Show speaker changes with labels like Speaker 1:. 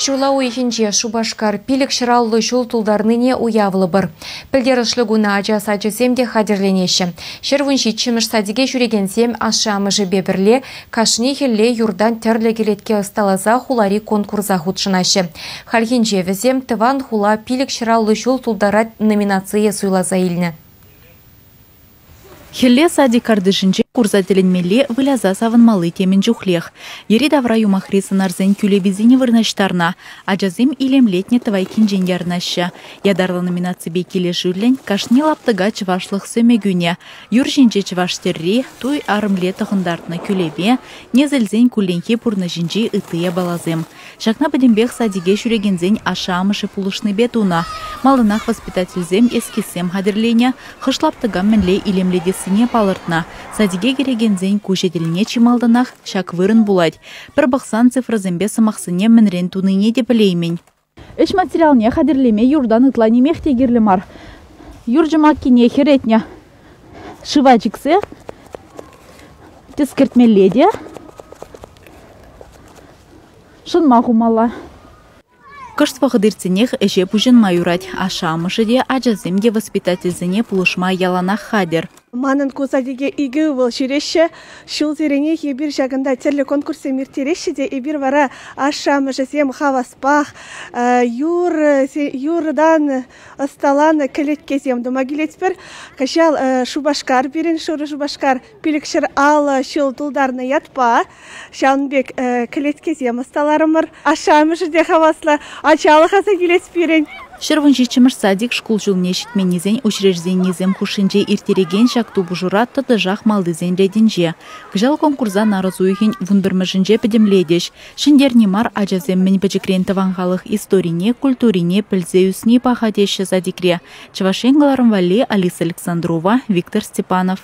Speaker 1: Шула уйхинче Шубашкар пилік шыраллы жол тулдарныне уявлы бір. Пілдерішлігуна ажа-сачы земде хадерленеші. Шырвынши чымыш садиге жүрегенсем ашамыжы бебірле, кашыне хелле юрдан тәрлі келетке ысталаза хулари конкурса худшынашы. Хальхинче візем тыван хула пилік шыраллы жол тулдарат номинация суйлаза илні.
Speaker 2: Хелле сади кардышынче курзателенмелле выляза савынмалы темен жухлех. Ери давра юмахри сынарзен күлебизине вырнаштарна, ажазым илемлетне тывайкин женярнаща. Ядарлы номинации бекеле жүрлен кашни лаптыга чывашлық сөмегүне. Юржинче чываштерри, туй арымле тұхындартына күлебе, незілзен күленхе пурны жинче ытыя балазым. Шакна бідімбех садиге жүрегензен ашамышы пулышны бетуна. Малынақ воспитательзем ескисем хадерлене, хышлаптыгам мінле илемледесіне палыртна. Садиге керегензен көшеделіне чималданақ шак вырын булать. Бір бақсан цифрызембе сымақсыне мінрен туныне де білеймен.
Speaker 3: Эш материалне хадерлеме юрдан ытлане мехтегерлі мар. Юржымак кине херетне шывачиксе, тескертмелледе, шынма хумала.
Speaker 2: Кышт вағыдырценех эше пужын майурать, ашамышыде ажаземде воспитательзене пулышма яланах хадер.
Speaker 4: Манын кузадеге игі был шүреші, шул зерене ебір жағында терлі конкурсы миртереші де ебір вара ашамы жазем хаваспах, юрдан ысталаны кілет кезем. Думагилетпер, кашал Шубашкар берін, шуры Шубашкар пилікшір ал шул тулдарны ятпа, шанбек кілет кезем ысталарымыр, ашамы жыде хавасла, ачалы хаса келет берін.
Speaker 2: Шырвынши чымыш садик шкул жылне шитменезен учреждениезем хушинже иртереген шакту бужурат тыдыжақ малдызен рединже. Кыжал конкурса наразуйхин вунбірмішінже підімледеш. Шиндернемар ажазем мен бәжікрен таванғалық историне, культурине пілзеюсне пахадеші садикре. Чавашенгаларым вале Алиса Александрова, Виктор Степанов.